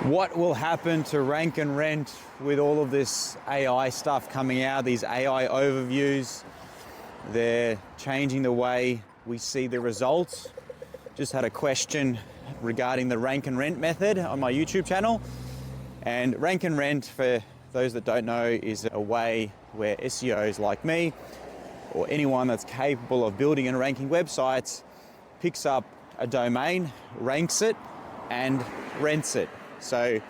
What will happen to rank and rent with all of this AI stuff coming out, these AI overviews? They're changing the way we see the results. Just had a question regarding the rank and rent method on my YouTube channel. And rank and rent, for those that don't know, is a way where SEOs like me or anyone that's capable of building and ranking websites picks up a domain, ranks it, and rents it. So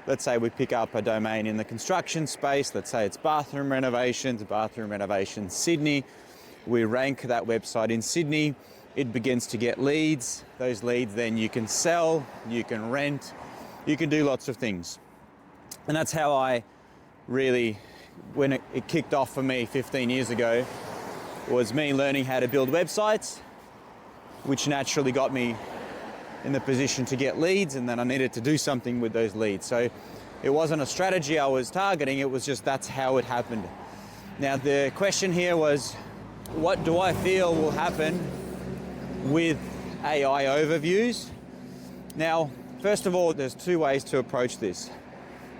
let's say we pick up a domain in the construction space. Let's say it's bathroom renovations Sydney. We rank that website in Sydney. It begins to get leads. Those leads then you can sell, you can rent, you can do lots of things. And that's how I really, when it kicked off for me 15 years ago, was me learning how to build websites, which naturally got me in the position to get leads, and then I needed to do something with those leads. So it wasn't a strategy I was targeting, it was just that's how it happened. Now the question here was, what do I feel will happen with AI overviews? Now, first of all, there's two ways to approach this.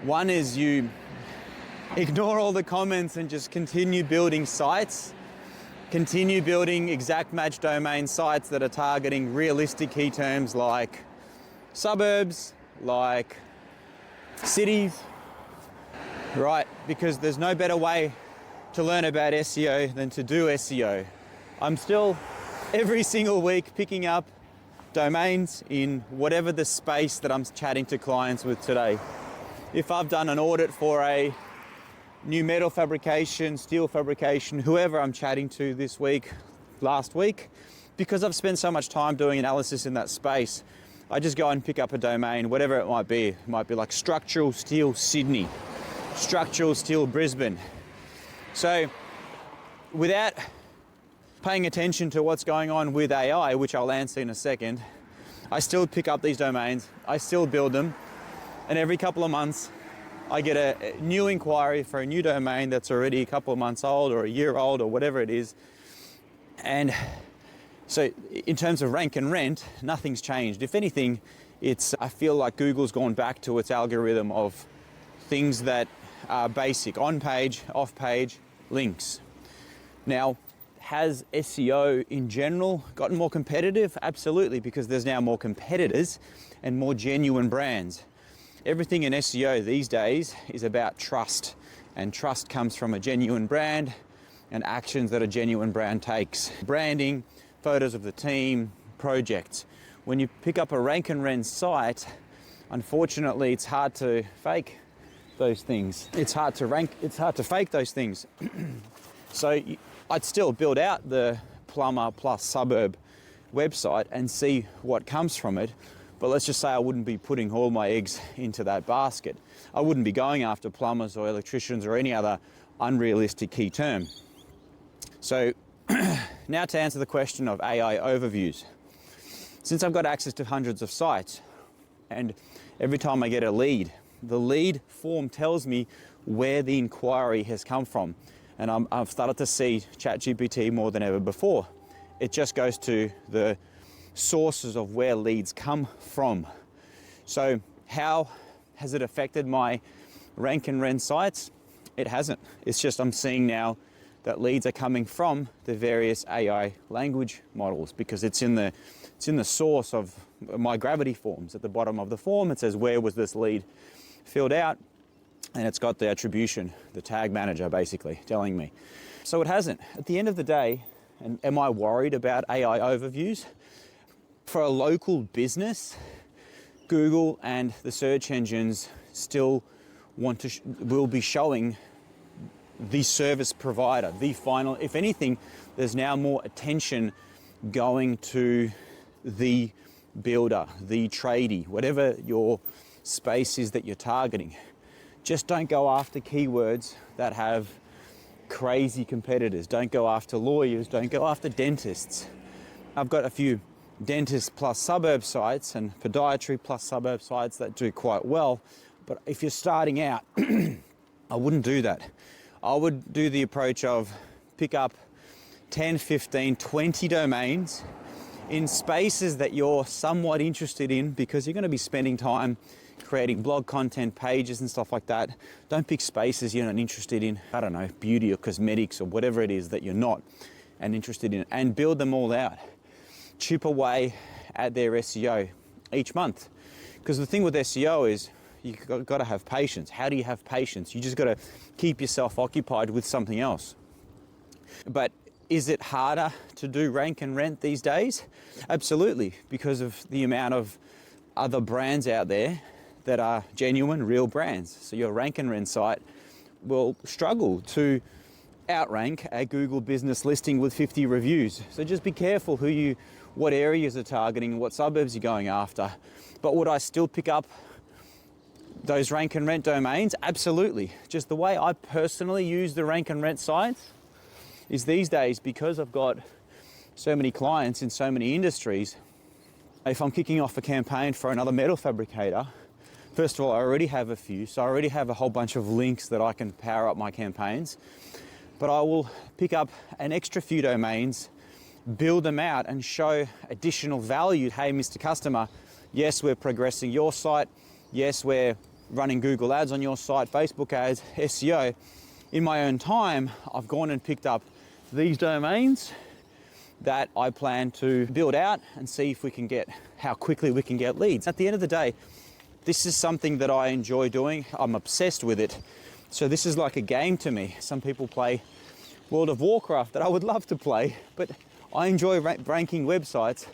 One is you ignore all the comments and just continue building sites. Continue building exact match domain sites that are targeting realistic key terms like suburbs, like cities, right? Because there's no better way to learn about SEO than to do SEO. I'm still every single week picking up domains in whatever the space that I'm chatting to clients with today. If I've done an audit for a new metal fabrication, steel fabrication, whoever I'm chatting to this week, last week, because I've spent so much time doing analysis in that space, I just go and pick up a domain, whatever it might be. It might be like structural steel Sydney, structural steel Brisbane. So without paying attention to what's going on with AI, which I'll answer in a second, I still pick up these domains, I still build them, and every couple of months I get a new inquiry for a new domain that's already a couple of months old or a year old or whatever it is. And so in terms of rank and rent, nothing's changed. If anything, I feel like Google's gone back to its algorithm of things that are basic, on-page, off-page links. Now, has SEO in general gotten more competitive? Absolutely, because there's now more competitors and more genuine brands. Everything in SEO these days is about trust, and trust comes from a genuine brand and actions that a genuine brand takes. Branding, photos of the team, projects. When you pick up a rank and rent site, unfortunately, it's hard to fake those things. It's hard to fake those things. So I'd still build out the plumber plus suburb website and see what comes from it. But let's just say I wouldn't be putting all my eggs into that basket. I wouldn't be going after plumbers or electricians or any other unrealistic key term. So now to answer the question of AI overviews. Since I've got access to hundreds of sites, and every time I get a lead, the lead form tells me where the inquiry has come from. And I've started to see ChatGPT more than ever before. It just goes to the sources of where leads come from. So how has it affected my rank and rent sites? It hasn't. It's just I'm seeing now that leads are coming from the various AI language models, because it's in the source of my gravity forms. At the bottom of the form it says where was this lead filled out, and it's got the attribution, the tag manager basically telling me. So it hasn't. At the end of the day, and am I worried about AI overviews? For a local business, Google and the search engines still will be showing the service provider, the final. If anything, there's now more attention going to the builder, the tradie, whatever your space is that you're targeting. Just don't go after keywords that have crazy competitors. Don't go after lawyers, don't go after dentists. I've got a few dentist plus suburb sites and podiatry plus suburb sites that do quite well. But if you're starting out, I wouldn't do that. I would do the approach of pick up 10, 15, 20 domains in spaces that you're somewhat interested in, because you're going to be spending time creating blog content, pages and stuff like that. Don't pick spaces you're not interested in, I don't know, beauty or cosmetics or whatever it is that you're not and interested in, and build them all out. Chip away at their SEO each month. Because the thing with SEO is you've got to have patience. How do you have patience? You just got to keep yourself occupied with something else. But is it harder to do rank and rent these days? Absolutely, because of the amount of other brands out there that are genuine, real brands. So your rank and rent site will struggle to outrank a Google business listing with 50 reviews. So just be careful what areas are targeting, what suburbs you're going after. But would I still pick up those rank and rent domains? Absolutely. Just the way I personally use the rank and rent sites is these days, because I've got so many clients in so many industries, if I'm kicking off a campaign for another metal fabricator, first of all, I already have a few, so I already have a whole bunch of links that I can power up my campaigns, but I will pick up an extra few domains, build them out and show additional value. Hey, Mr. Customer, yes, we're progressing your site. Yes, we're running Google ads on your site, Facebook ads, SEO. In my own time, I've gone and picked up these domains that I plan to build out and see if we can how quickly we can get leads. At the end of the day, this is something that I enjoy doing. I'm obsessed with it. So this is like a game to me. Some people play World of Warcraft that I would love to play, but I enjoy ranking websites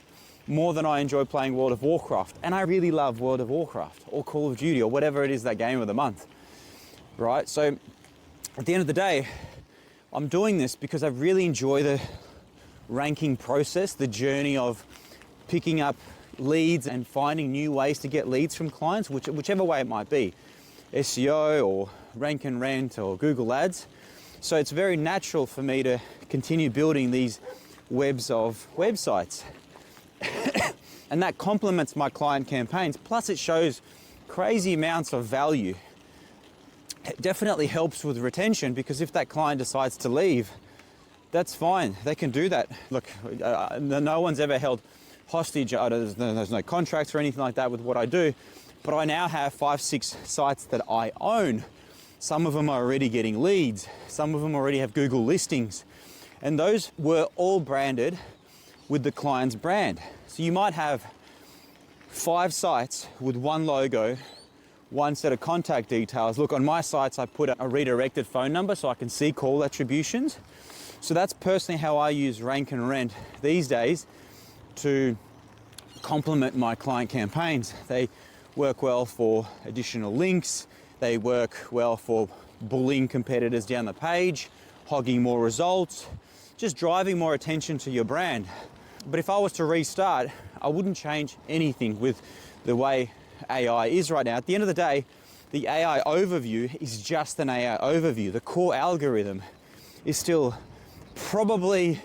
more than I enjoy playing World of Warcraft. And I really love World of Warcraft or Call of Duty or whatever it is, that game of the month, right? So at the end of the day, I'm doing this because I really enjoy the ranking process, the journey of picking up leads and finding new ways to get leads from clients, whichever way it might be, SEO or rank and rent or Google ads. So it's very natural for me to continue building these webs of websites. And that complements my client campaigns. Plus it shows crazy amounts of value. It definitely helps with retention, because if that client decides to leave, that's fine. They can do that. Look, no one's ever held hostage. There's no contracts or anything like that with what I do. But I now have 5-6 sites that I own. Some of them are already getting leads. Some of them already have Google listings. And those were all branded with the client's brand. So you might have 5 sites with one logo, one set of contact details. Look, on my sites, I put a redirected phone number so I can see call attributions. So that's personally how I use rank and rent these days to complement my client campaigns. They work well for additional links. They work well for bullying competitors down the page, hogging more results, just driving more attention to your brand. But if I was to restart, I wouldn't change anything with the way AI is right now. At the end of the day, the AI overview is just an AI overview. The core algorithm is still probably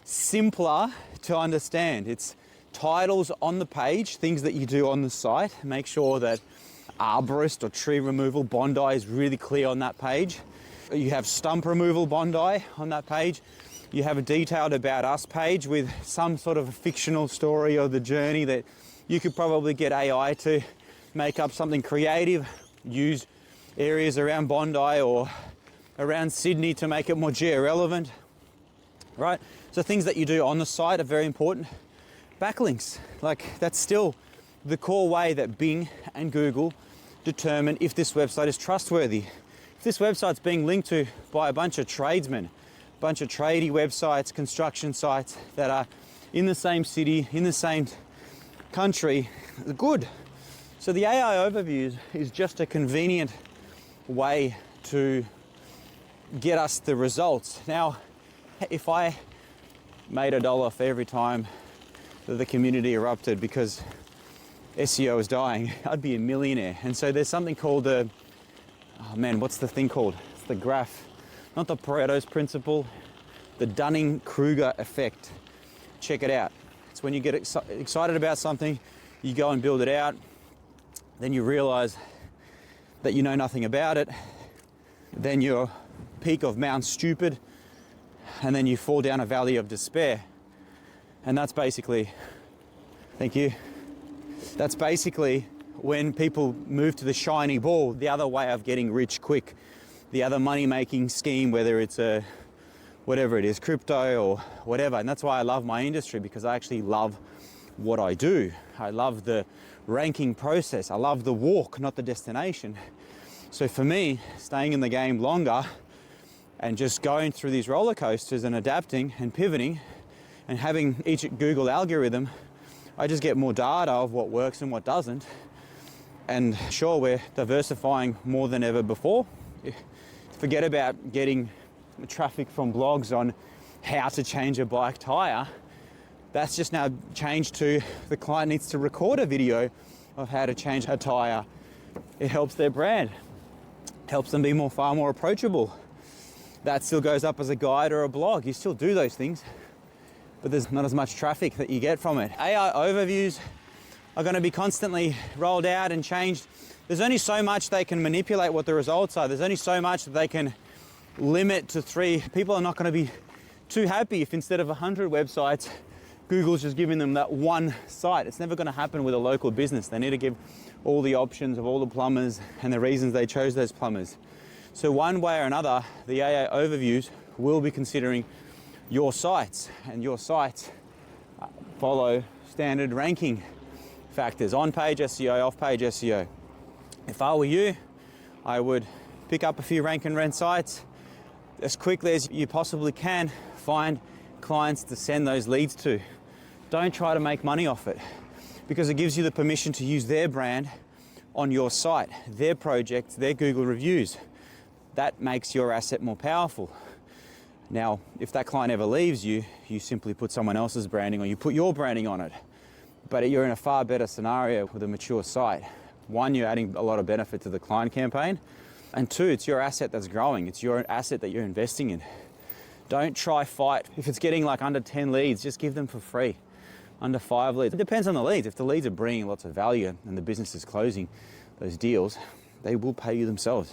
simpler to understand. It's titles on the page, things that you do on the site. Make sure that arborist or tree removal Bondi is really clear on that page. You have stump removal Bondi on that page. You have a detailed about us page with some sort of a fictional story or the journey that you could probably get AI to make up something creative, use areas around Bondi or around Sydney to make it more geo-relevant, right? So things that you do on the site are very important. Backlinks, like that's still the core way that Bing and Google determine if this website is trustworthy. If this website's being linked to by a bunch of tradesmen, a bunch of tradie websites, construction sites that are in the same city, in the same country, good. So the AI overview is just a convenient way to get us the results. Now, if I made $1 for every time that the community erupted because SEO is dying, I'd be a millionaire. And so there's something called what's the thing called? It's the graph, not the Pareto's principle, the Dunning-Kruger effect. Check it out. It's when you get excited about something, you go and build it out, then you realize that you know nothing about it, then you're peak of Mount Stupid, and then you fall down a valley of despair. And that's basically, thank you, that's basically when people move to the shiny ball, the other way of getting rich quick, the other money-making scheme, whether it's whatever it is, crypto or whatever. And that's why I love my industry, because I actually love what I do. I love the ranking process. I love the walk, not the destination. So for me, staying in the game longer and just going through these roller coasters and adapting and pivoting and having each Google algorithm, I just get more data of what works and what doesn't. And sure, we're diversifying more than ever before. Forget about getting traffic from blogs on how to change a bike tire. That's just now changed to the client needs to record a video of how to change a tire. It helps their brand, helps them be far more approachable. That still goes up as a guide or a blog. You still do those things, but there's not as much traffic that you get from it. AI overviews are going to be constantly rolled out and changed. There's only so much they can manipulate what the results are. There's only so much that they can limit to 3. People are not going to be too happy if instead of 100 websites, Google's just giving them that one site. It's never going to happen with a local business. They need to give all the options of all the plumbers and the reasons they chose those plumbers. So one way or another, the AI overviews will be considering your sites, and your sites follow standard ranking factors, on-page SEO, off-page SEO. If I were you, I would pick up a few rank and rent sites as quickly as you possibly can. Find clients to send those leads to. Don't try to make money off it, because it gives you the permission to use their brand on your site, their projects, their Google reviews. That makes your asset more powerful. Now, if that client ever leaves you, you simply put someone else's branding or you put your branding on it. But you're in a far better scenario with a mature site. One, you're adding a lot of benefit to the client campaign. And 2, it's your asset that's growing. It's your asset that you're investing in. Don't try fight. If it's getting like under 10 leads, just give them for free. Under 5 leads. It depends on the leads. If the leads are bringing lots of value and the business is closing those deals, they will pay you themselves.